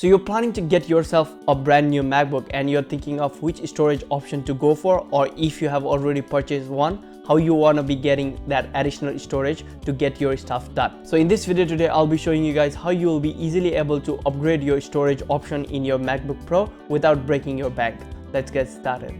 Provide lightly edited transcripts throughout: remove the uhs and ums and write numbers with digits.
So you're planning to get yourself a brand new MacBook and you're thinking of which storage option to go for, or if you have already purchased one, how you want to be getting that additional storage to get your stuff done. So in this video today, I'll be showing you guys how you will be easily able to upgrade your storage option in your MacBook Pro without breaking your bank. Let's get started.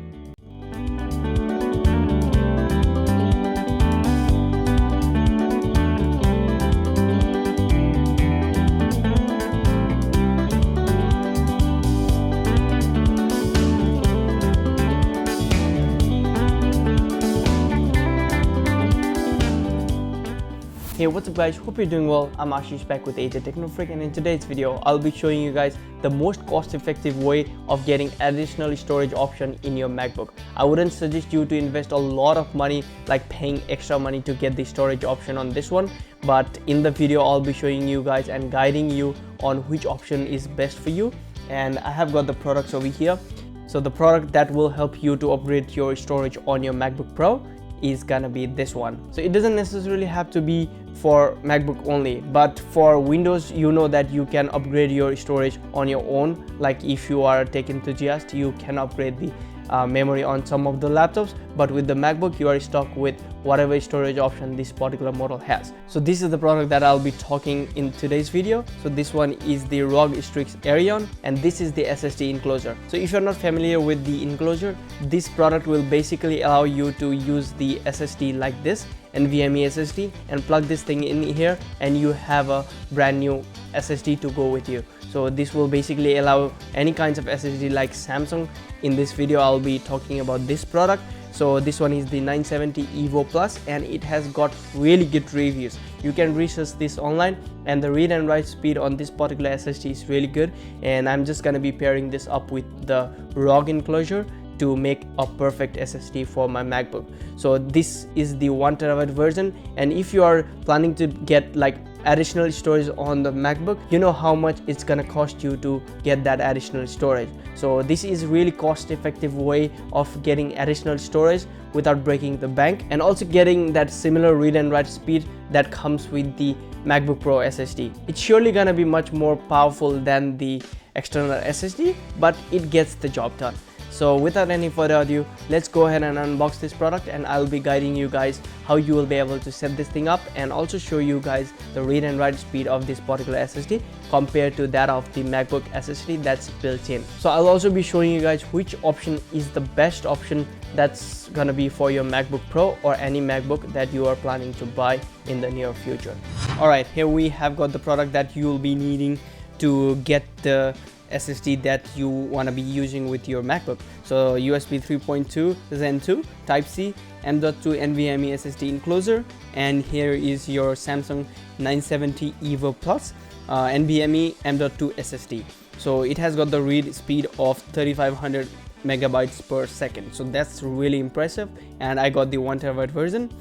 Hey, what's up guys, hope you're doing well. I'm Ashish back with AJ Techno Freak, and in today's video I'll be showing you guys the most cost-effective way of getting additional storage option in your MacBook. I wouldn't suggest you to invest a lot of money like paying extra money to get the storage option on this one, but in the video I'll be showing you guys and guiding you on which option is best for you. And I have got the products over here. So the product that will help you to upgrade your storage on your MacBook Pro is gonna be this one. So it doesn't necessarily have to be for MacBook only, but for Windows, you know that you can upgrade your storage on your own. Like if you are a tech enthusiast, you can upgrade the memory on some of the laptops, but with the MacBook you are stuck with whatever storage option this particular model has. So this is the product that I'll be talking in today's video. So this one is the ROG Strix Aerion, and this is the SSD enclosure. So if you're not familiar with the enclosure, this product will basically allow you to use the SSD like this, NVMe SSD, and plug this thing in here and you have a brand new SSD to go with you. So this will basically allow any kinds of SSD like Samsung. In this video I'll be talking about this product. So this one is the 970 Evo Plus, and it has got really good reviews. You can research this online, and the read and write speed on this particular SSD is really good, and I'm just gonna be pairing this up with the ROG enclosure to make a perfect SSD for my MacBook. So this is the 1TB version, and if you are planning to get like additional storage on the MacBook, you know how much it's gonna cost you to get that additional storage. So this is really cost-effective way of getting additional storage without breaking the bank, and also getting that similar read and write speed that comes with the MacBook Pro SSD. It's surely gonna be much more powerful than the external SSD, but it gets the job done. So without any further ado, let's go ahead and unbox this product, and I'll be guiding you guys how you will be able to set this thing up, and also show you guys the read and write speed of this particular SSD compared to that of the MacBook SSD that's built in. So I'll also be showing you guys which option is the best option that's gonna be for your MacBook Pro or any MacBook that you are planning to buy in the near future. Alright, here we have got the product that you'll be needing to get the SSD that you want to be using with your MacBook. So USB 3.2 Zen 2 Type-C, M.2 NVMe SSD enclosure, and here is your Samsung 970 Evo Plus NVMe M.2 SSD. So it has got the read speed of 3500 megabytes per second, so that's really impressive, and I got the 1TB version.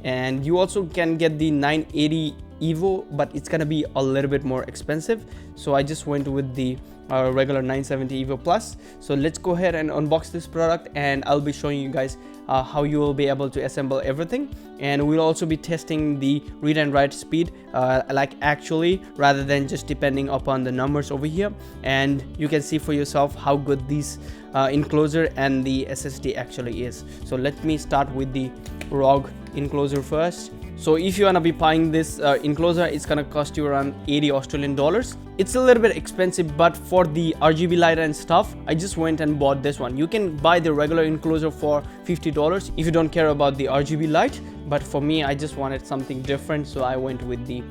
And you also can get the 980 Evo, but it's gonna be a little bit more expensive, so I just went with the regular 970 Evo Plus. So let's go ahead and unbox this product, and I'll be showing you guys how you will be able to assemble everything, and we'll also be testing the read and write speed like actually, rather than just depending upon the numbers over here, and you can see for yourself how good this enclosure and the SSD actually is. So let me start with the ROG enclosure first. So if you wanna be buying this enclosure, it's gonna cost you around 80 Australian dollars. It's a little bit expensive, but for the RGB light and stuff, I just went and bought this one. You can buy the regular enclosure for $50 if you don't care about the RGB light, but for me, I just wanted something different, so I went with the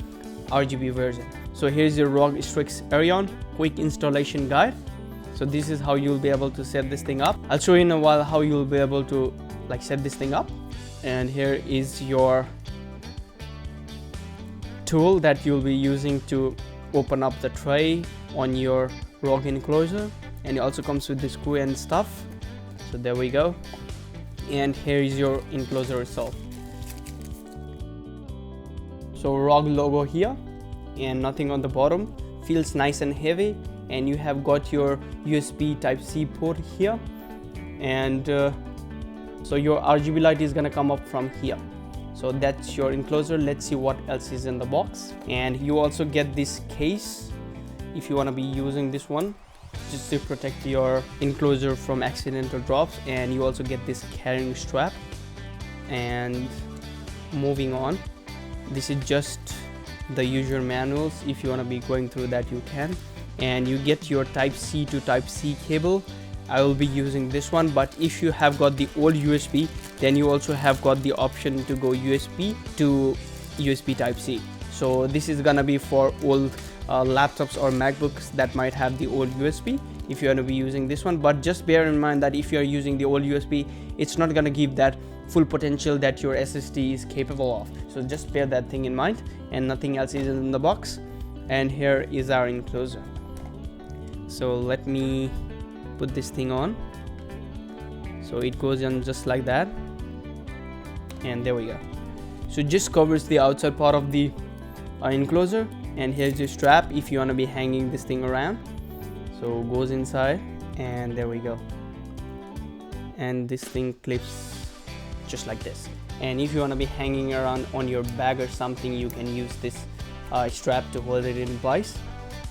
RGB version. So here's your ROG Strix Aerion quick installation guide. So this is how you'll be able to set this thing up. I'll show you in a while how you'll be able to like set this thing up. And here is your tool that you'll be using to open up the tray on your ROG enclosure, and it also comes with the screw and stuff. So there we go, and here is your enclosure itself. So ROG logo here and nothing on the bottom, feels nice and heavy, and you have got your USB Type-C port here, and so your RGB light is gonna come up from here. So that's your enclosure. Let's see what else is in the box. And you also get this case if you want to be using this one just to protect your enclosure from accidental drops, and you also get this carrying strap. And moving on, this is just the user manuals. If you want to be going through that, you can. And you get your type C to type C cable. I will be using this one, but if you have got the old USB, then you also have got the option to go USB to USB type C. So this is gonna be for old laptops or MacBooks that might have the old USB, if you want to be using this one. But just bear in mind that if you are using the old USB, it's not gonna give that full potential that your SSD is capable of. So just bear that thing in mind, and nothing else is in the box. And here is our enclosure. So let me put this thing on. So it goes on just like that, and there we go. So it just covers the outside part of the enclosure. And here's your strap if you want to be hanging this thing around. So it goes inside, and there we go. And this thing clips just like this. And if you want to be hanging around on your bag or something, you can use this strap to hold it in place.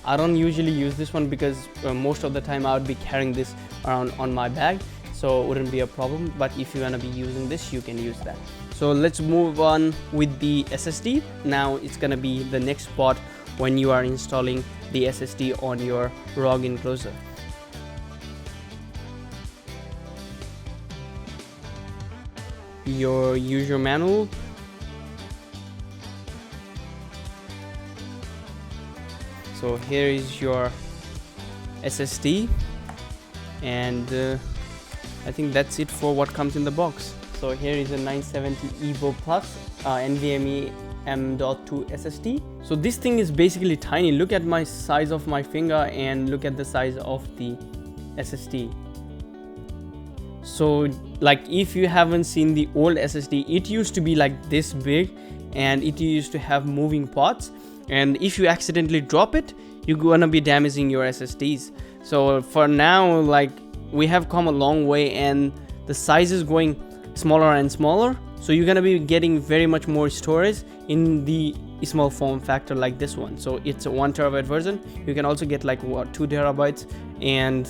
I don't usually use this one because most of the time I would be carrying this around on my bag, so it wouldn't be a problem. But if you want to be using this, you can use that. So let's move on with the SSD. Now it's gonna be the next part when you are installing the SSD on your ROG enclosure. Your user manual. So here is your SSD, and I think that's it for what comes in the box. So here is a 970 EVO Plus NVMe M.2 SSD. So this thing is basically tiny. Look at my size of my finger and look at the size of the SSD. So like, if you haven't seen the old SSD, it used to be like this big, and it used to have moving parts, and if you accidentally drop it, you're gonna be damaging your SSDs. So for now, like, we have come a long way, and the size is going smaller and smaller, so you're gonna be getting very much more storage in the small form factor like this one. So it's a 1 terabyte version. You can also get like 2 terabytes and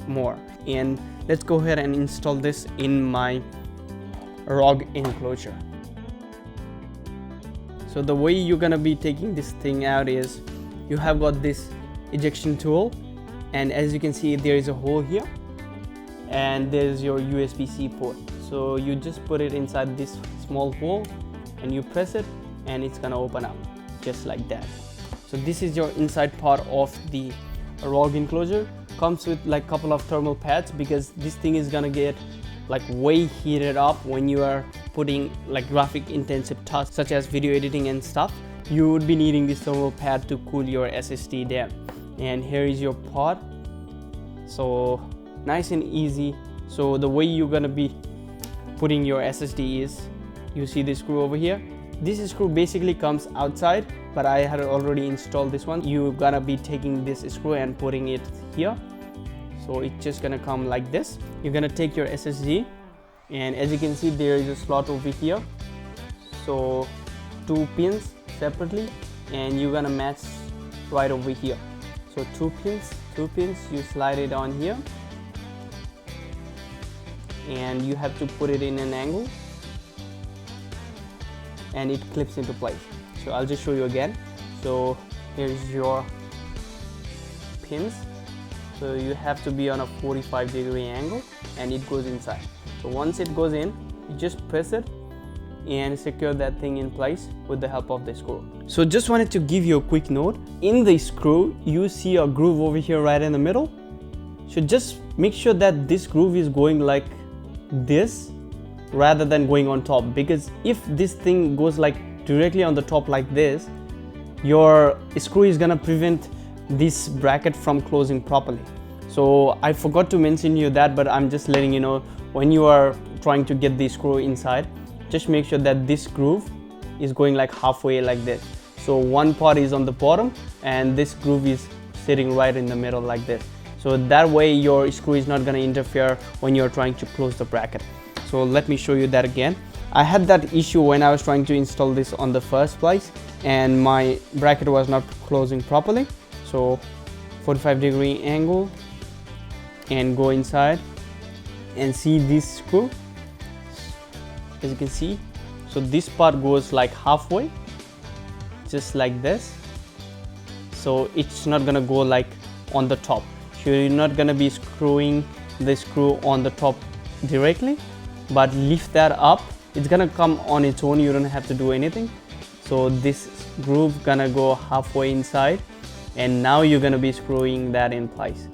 more. And let's go ahead and install this in my ROG enclosure. So the way you're gonna be taking this thing out is, you have got this ejection tool, and as you can see, there is a hole here, and there's your USB-C port. So you just put it inside this small hole, and you press it, and it's gonna open up just like that. So this is your inside part of the ROG enclosure. Comes with like couple of thermal pads, because this thing is gonna get like way heated up when you are putting like graphic intensive tasks such as video editing and stuff. You would be needing this thermal pad to cool your SSD down. And here is your pod. So nice and easy. So the way you're gonna be putting your SSD is, you see this screw over here. This screw basically comes outside, but I had already installed this one. You're gonna be taking this screw and putting it here. So it's just gonna come like this. You're gonna take your SSD, and as you can see, there is a slot over here. So 2 pins separately, and you're gonna match right over here. So 2 pins, you slide it on here, and you have to put it in an angle, and it clips into place. So I'll just show you again. So here's your pins. So you have to be on a 45-degree angle, and it goes inside. So once it goes in, you just press it and secure that thing in place with the help of the screw. So just wanted to give you a quick note. In the screw, you see a groove over here right in the middle. So just make sure that this groove is going like this rather than going on top, because if this thing goes like directly on the top like this, your screw is gonna prevent this bracket from closing properly. So I forgot to mention you that, but I'm just letting you know, when you are trying to get the screw inside, just make sure that this groove is going like halfway like this. So one part is on the bottom, and this groove is sitting right in the middle like this. So that way your screw is not going to interfere when you're trying to close the bracket. So let me show you that again. I had that issue when I was trying to install this on the first place, and my bracket was not closing properly. So 45-degree angle and go inside and see this screw. As you can see, so this part goes like halfway, just like this. So it's not gonna go like on the top. So you're not gonna be screwing the screw on the top directly, but lift that up. It's gonna come on its own. You don't have to do anything. So this groove gonna go halfway inside, and now you're gonna be screwing that in place.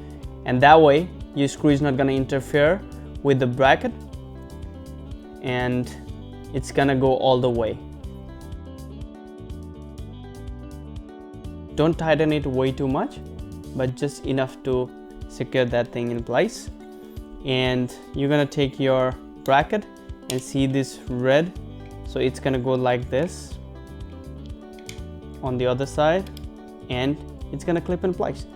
And that way, your screw is not gonna interfere with the bracket, and it's gonna go all the way. Don't tighten it way too much, but just enough to secure that thing in place. And you're gonna take your bracket and see this red, so it's gonna go like this on the other side, and it's gonna clip in place.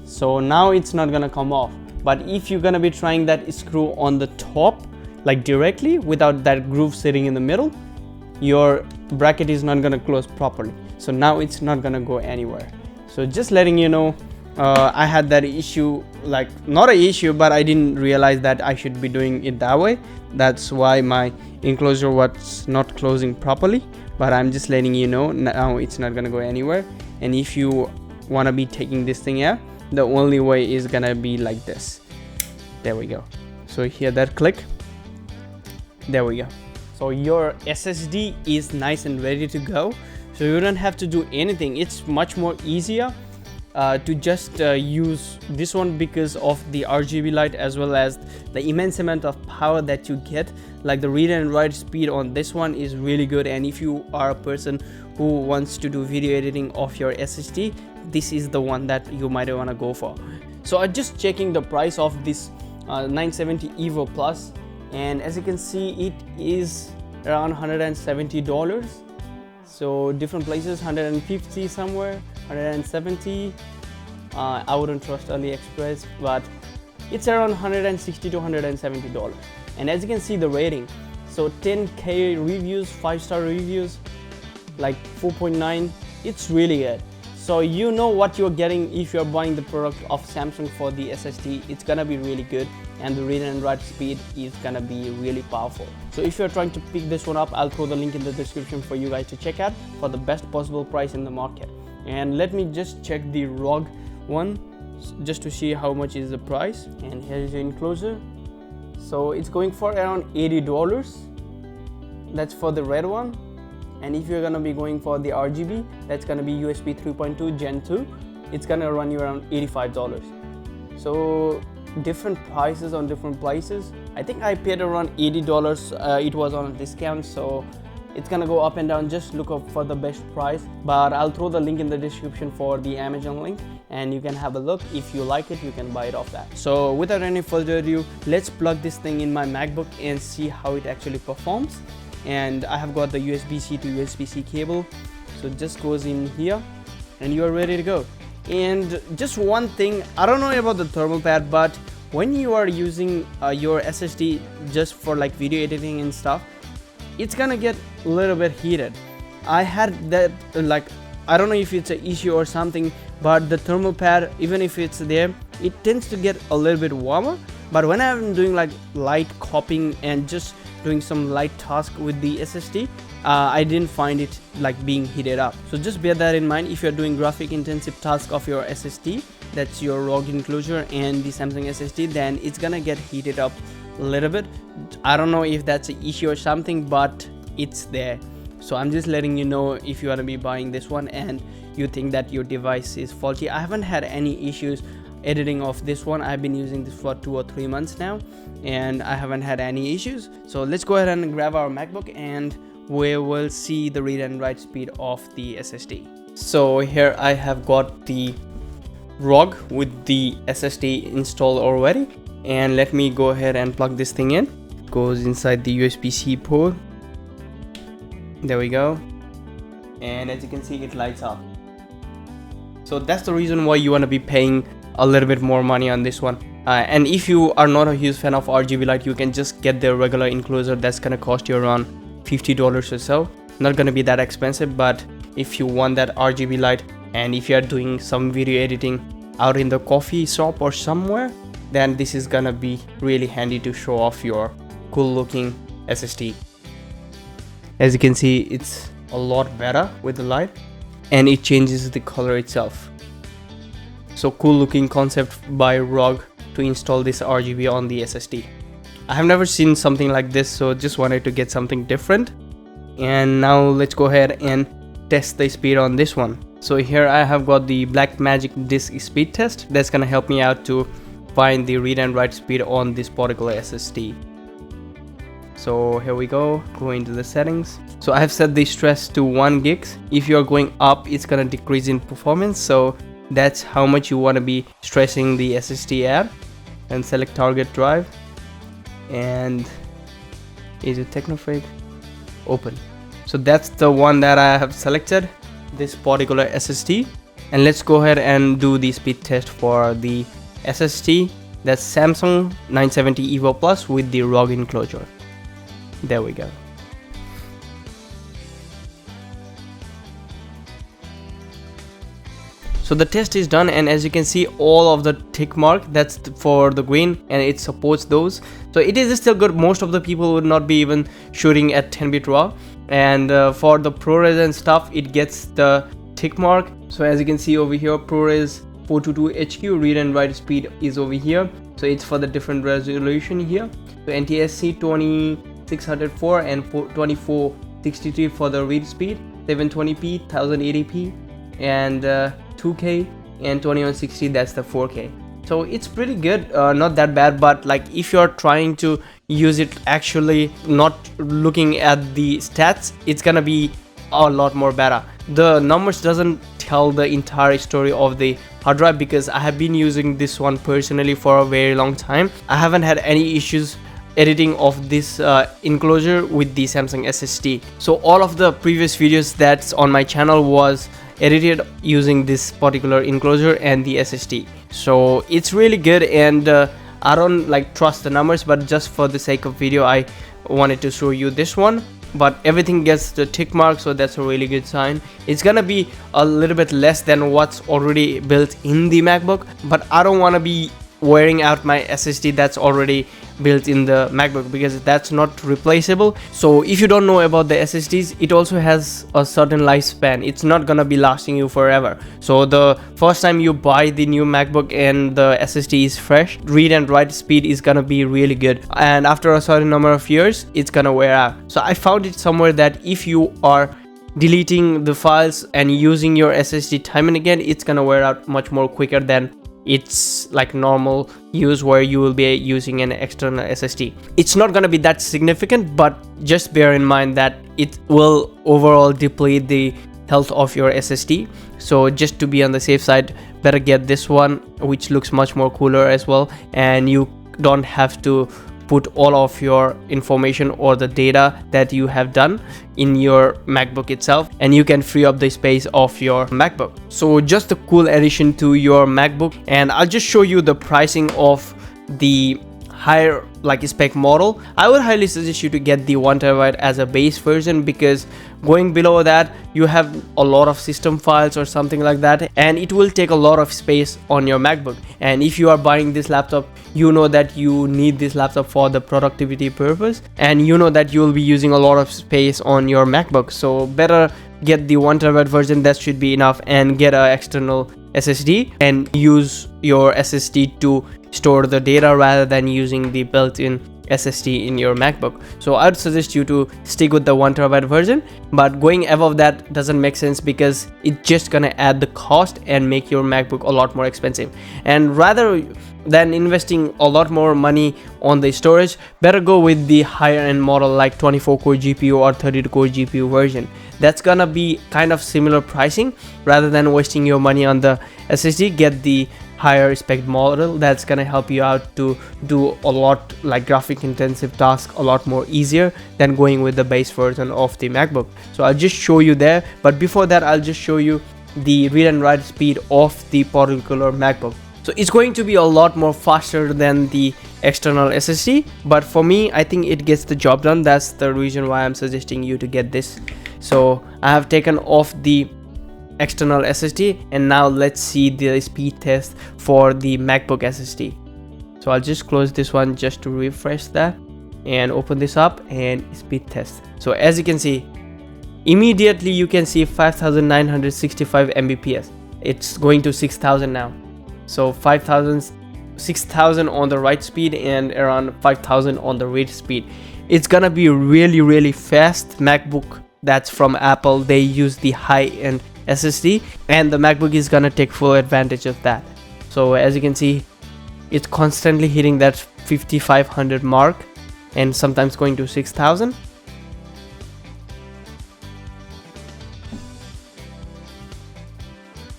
So now it's not gonna come off. But if you're gonna be trying that screw on the top, like directly without that groove sitting in the middle, your bracket is not gonna close properly. So now it's not gonna go anywhere. So just letting you know, I had that issue, like not an issue, but I didn't realize that I should be doing it that way. That's why my enclosure was not closing properly, but I'm just letting you know now it's not gonna go anywhere. And if you wanna be taking this thing out, the only way is gonna be like this. There we go. So hear that click. There we go. So your SSD is nice and ready to go. So you don't have to do anything. It's much more easier to just use this one because of the RGB light, as well as the immense amount of power that you get. Like the read and write speed on this one is really good, and if you are a person who wants to do video editing off your SSD, this is the one that you might want to go for. So I'm just checking the price of this 970 Evo Plus, and as you can see, it is around $170. So different places, 150 somewhere, 170. I wouldn't trust AliExpress, but it's around $160 to $170. And as you can see, the rating, so 10K reviews, 5-star reviews, like 4.9. It's really good. So you know what you're getting if you're buying the product of Samsung for the SSD. It's gonna be really good, and the read and write speed is gonna be really powerful. So if you're trying to pick this one up, I'll throw the link in the description for you guys to check out for the best possible price in the market. And let me just check the ROG one just to see how much is the price. And here's the enclosure. So it's going for around $80. That's for the red one. And if you're gonna be going for the RGB, that's gonna be USB 3.2 Gen 2. It's gonna run you around $85. So different prices on different places. I think I paid around $80. It was on a discount, so it's gonna go up and down. Just look up for the best price, but I'll throw the link in the description for the Amazon link, and you can have a look. If you like it, you can buy it off that. So without any further ado, let's plug this thing in my MacBook and see how it actually performs. And I have got the USB-C to USB-C cable, so it just goes in here and you are ready to go. And just one thing, I don't know about the thermal pad, but when you are using your SSD just for like video editing and stuff, it's gonna get a little bit heated. I had that, like, I don't know if it's an issue or something, but the thermal pad, even if it's there, it tends to get a little bit warmer. But when I'm doing like light copying and just doing some light task with the SSD, I didn't find it like being heated up. So just bear that in mind if you're doing graphic intensive task of your SSD, that's your ROG enclosure and the Samsung SSD, then it's gonna get heated up a little bit. I don't know if that's an issue or something, but it's there. So I'm just letting you know if you want to be buying this one and you think that your device is faulty. I haven't had any issues editing of this one. I've been using this for 2 or 3 months now, and I haven't had any issues. So let's go ahead and grab our MacBook and we will see the read and write speed of the SSD. So here I have got the ROG with the SSD installed already, and let me go ahead and plug this thing in. It goes inside the USB-C port. There we go, and as you can see, it lights up. So that's the reason why you want to be paying a little bit more money on this one. And if you are not a huge fan of RGB light, you can just get the regular enclosure. That's gonna cost you around $50 or so. Not gonna be that expensive, but if you want that RGB light and if you are doing some video editing, out in the coffee shop or somewhere, then this is gonna be really handy to show off your cool looking SSD. As you can see, it's a lot better with the light, and it changes the color itself. So cool looking concept by ROG to install this RGB on the SSD. I have never seen something like this, so just wanted to get something different. And now let's go ahead and test the speed on this one. So here I have got the Blackmagic disk speed test. That's gonna help me out to find the read and write speed on this particular SSD. So here we go into the settings. So I have set the stress to 1 gigs. If you're going up, it's gonna decrease in performance, so that's how much you want to be stressing the SSD at. And select target drive, and is it Technofreak? Open. So that's the one that I have selected, this particular SSD. And let's go ahead and do the speed test for the SSD. That's Samsung 970 EVO Plus with the ROG enclosure. There we go. So the test is done, and as you can see, all of the tick mark, that's for the green, and it supports those. So it is still good. Most of the people would not be even shooting at 10-bit RAW, and for the ProRes and stuff, it gets the tick mark. So as you can see over here, ProRes 422HQ read and write speed is over here. So it's for the different resolution here. So NTSC 2604 and 2463 for the read speed, 720p, 1080p, and 2K, and 2160, that's the 4K. So it's pretty good, not that bad. But like if you're trying to use it actually not looking at the stats, it's gonna be a lot more better. The numbers doesn't tell the entire story of the hard drive, because I have been using this one personally for a very long time. I haven't had any issues editing of this enclosure with the Samsung SSD. So all of the previous videos that's on my channel was edited using this particular enclosure and the SSD. So it's really good, and I don't like trust the numbers, but just for the sake of video I wanted to show you this one. But everything gets the tick mark, so that's a really good sign. It's gonna be a little bit less than what's already built in the MacBook, but I don't want to be wearing out my SSD that's already built in the MacBook, because that's not replaceable. So if you don't know about the SSDs, it also has a certain lifespan. It's not gonna be lasting you forever. So the first time you buy the new MacBook and the SSD is fresh, read and write speed is gonna be really good, and after a certain number of years it's gonna wear out. So I found it somewhere that if you are deleting the files and using your SSD time and again, it's gonna wear out much more quicker than it's like normal use where you will be using an external SSD. It's not gonna be that significant, but just bear in mind that it will overall deplete the health of your SSD. So just to be on the safe side, better get this one, which looks much more cooler as well, and you don't have to put all of your information or the data that you have done in your MacBook itself, and you can free up the space of your MacBook. So just a cool addition to your MacBook. And I'll just show you the pricing of the higher like spec model. I would highly suggest you to get the 1TB as a base version, because going below that you have a lot of system files or something like that, and it will take a lot of space on your MacBook. And if you are buying this laptop, you know that you need this laptop for the productivity purpose, and you know that you will be using a lot of space on your MacBook. So better get the 1TB version, that should be enough, and get an external SSD and use your SSD to store the data rather than using the built-in SSD in your MacBook. So I'd suggest you to stick with the 1TB version, but going above that doesn't make sense, because it's just gonna add the cost and make your MacBook a lot more expensive. And rather than investing a lot more money on the storage, better go with the higher end model like 24-core GPU or 32-core GPU version. That's gonna be kind of similar pricing. Rather than wasting your money on the SSD, get the higher spec model. That's gonna help you out to do a lot like graphic intensive tasks a lot more easier than going with the base version of the MacBook. So I'll just show you there, but before that I'll just show you the read and write speed of the particular MacBook. So it's going to be a lot more faster than the external SSD, but for me I think it gets the job done. That's the reason why I'm suggesting you to get this. So I have taken off the external SSD, and now let's see the speed test for the MacBook SSD. So I'll just close this one just to refresh that and open this up and speed test. So as you can see, immediately you can see 5965 Mbps. It's going to 6000 now. So 6000 on the write speed and around 5000 on the read speed. It's gonna be really fast. MacBook that's from Apple, they use the high-end SSD, and the MacBook is gonna take full advantage of that. So as you can see, it's constantly hitting that 5500 mark and sometimes going to 6000.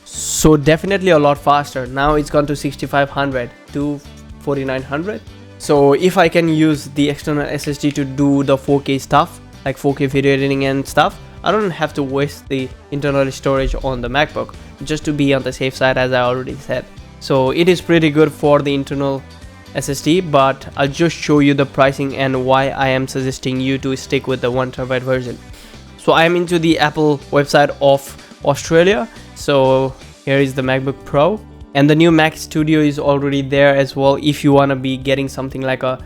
So definitely a lot faster. Now it's gone to 6500 to 4900. So if I can use the external SSD to do the 4K stuff, like 4K video editing and stuff, I don't have to waste the internal storage on the MacBook, just to be on the safe side, as I already said. So it is pretty good for the internal SSD, but I'll just show you the pricing and why I am suggesting you to stick with the 1TB version. So I'm into the Apple website of Australia. So here is the MacBook Pro, and the new Mac Studio is already there as well. If you want to be getting something like a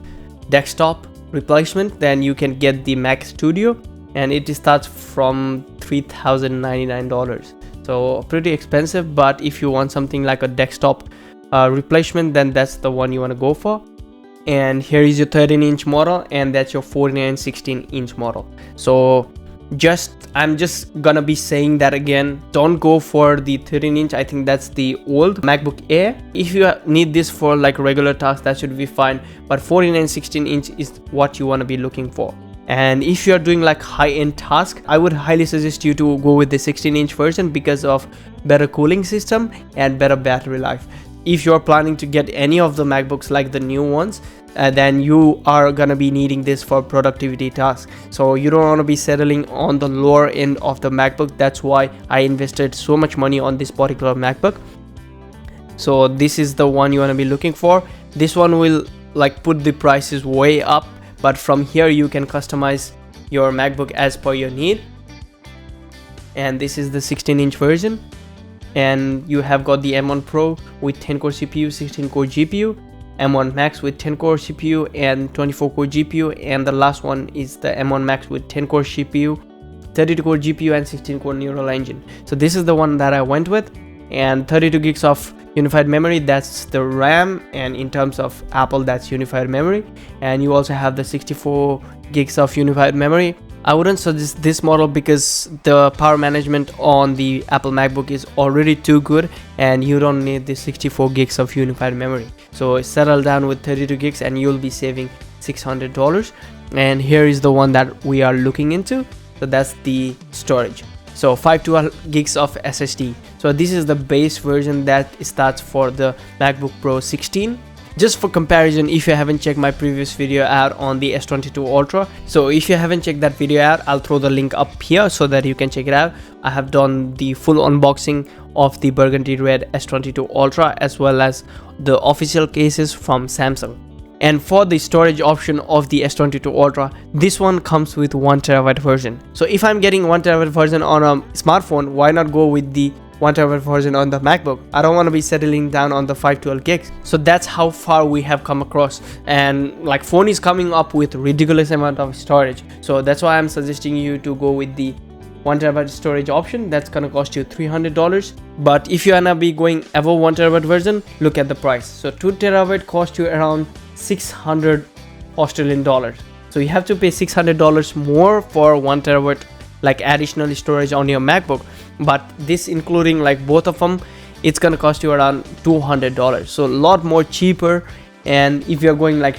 desktop replacement, then you can get the Mac Studio, and it starts from $3099. So pretty expensive, but if you want something like a desktop replacement, then that's the one you want to go for. And here is your 13-inch model, and that's your 14 and 16-inch model. So I'm just gonna be saying that again, don't go for the 13-inch. I think that's the old MacBook Air. If you need this for like regular tasks, that should be fine, but 14 and 16-inch is what you want to be looking for. And if you're doing like high-end tasks, I would highly suggest you to go with the 16-inch version because of better cooling system and better battery life. If you're planning to get any of the MacBooks like the new ones, then you are gonna be needing this for productivity tasks. So you don't want to be settling on the lower end of the MacBook. That's why I invested so much money on this particular MacBook. So this is the one you want to be looking for. This one will like put the prices way up, but from here you can customize your MacBook as per your need. And this is the 16-inch version, and you have got the M1 Pro with 10-core CPU, 16-core GPU, M1 Max with 10-core CPU and 24-core GPU, and the last one is the M1 Max with 10-core CPU, 32-core GPU and 16-core neural engine. So this is the one that I went with, and 32 gigs of unified memory, that's the RAM, and in terms of Apple, that's unified memory. And you also have the 64 gigs of unified memory. I wouldn't suggest this model because the power management on the Apple MacBook is already too good, and you don't need the 64 gigs of unified memory. So settle down with 32 gigs and you'll be saving $600. And here is the one that we are looking into. So that's the storage. So 512 gigs of SSD. So this is the base version that starts for the MacBook Pro 16. Just for comparison, if you haven't checked my previous video out on the S22 Ultra, so if you haven't checked that video out, I'll throw the link up here so that you can check it out. I have done the full unboxing of the burgundy red S22 Ultra as well as the official cases from Samsung. And for the storage option of the S22 Ultra, this one comes with 1TB version. So if I'm getting 1TB version on a smartphone, why not go with the 1TB version on the MacBook? I don't want to be settling down on the 512 gigs. So that's how far we have come across, and like phone is coming up with ridiculous amount of storage. So that's why I'm suggesting you to go with the 1TB storage option. That's gonna cost you $300. But if you wanna be going above 1TB version, look at the price. So 2TB cost you around 600 Australian dollars. So you have to pay $600 more for 1TB like additional storage on your MacBook. But this including like both of them, it's gonna cost you around $200. So a lot more cheaper. And if you're going like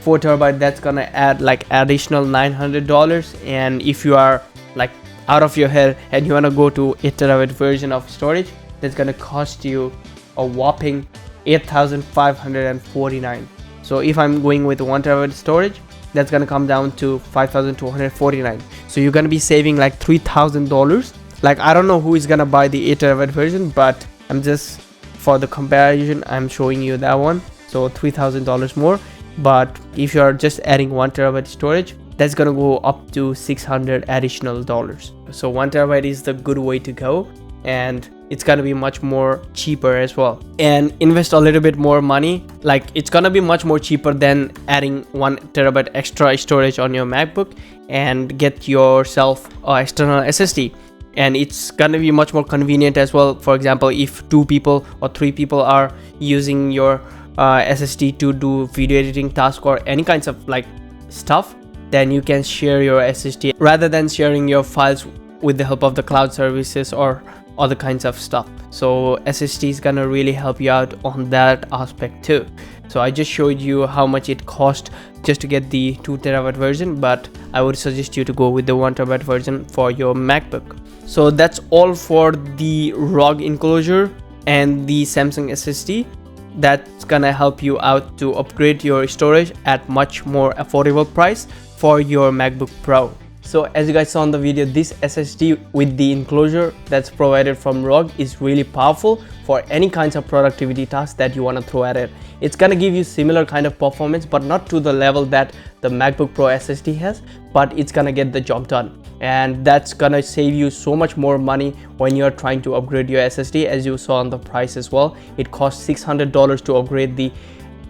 4TB, that's gonna add like additional $900. And if you are like out of your head and you wanna go to 8TB version of storage, that's gonna cost you a whopping $8,549. So if I'm going with 1TB storage, that's gonna come down to $5,249. So you're gonna be saving like $3,000. Like I don't know who is gonna buy the 8TB version, but I'm just for the comparison, I'm showing you that one. So $3,000 more. But if you're just adding 1TB storage, that's gonna go up to $600 additional dollars. So 1TB is the good way to go. and it's gonna be much more cheaper as well. And invest a little bit more money, like it's gonna be much more cheaper than adding 1 TB extra storage on your MacBook, and get yourself an external SSD. And it's gonna be much more convenient as well. For example, if 2 people or 3 people are using your SSD to do video editing task or any kinds of like stuff, then you can share your SSD rather than sharing your files with the help of the cloud services or other kinds of stuff. So SSD is gonna really help you out on that aspect too. So I just showed you how much it cost just to get the 2 TB version, but I would suggest you to go with the 1 TB version for your MacBook. So that's all for the ROG enclosure and the Samsung SSD. That's gonna help you out to upgrade your storage at much more affordable price for your MacBook Pro. So as you guys saw in the video, this SSD with the enclosure that's provided from ROG is really powerful for any kinds of productivity tasks that you want to throw at it. It's gonna give you similar kind of performance, but not to the level that the MacBook Pro SSD has, but it's gonna get the job done. And that's gonna save you so much more money when you're trying to upgrade your SSD. As you saw on the price as well, it costs $600 to upgrade the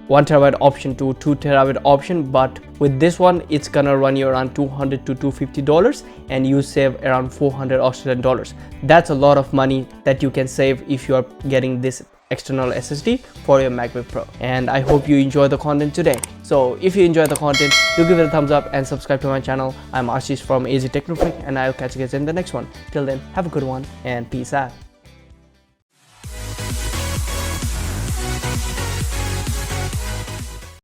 1 TB option to 2 TB option, but with this one it's gonna run you around $200 to $250, and you save around 400 Australian dollars. That's a lot of money that you can save if you are getting this external SSD for your MacBook Pro. And I hope you enjoy the content today. So if you enjoy the content, do give it a thumbs up and subscribe to my channel. I'm Ashish from AZ Technofreak, and I'll catch you guys in the next one. Till then, have a good one and peace out.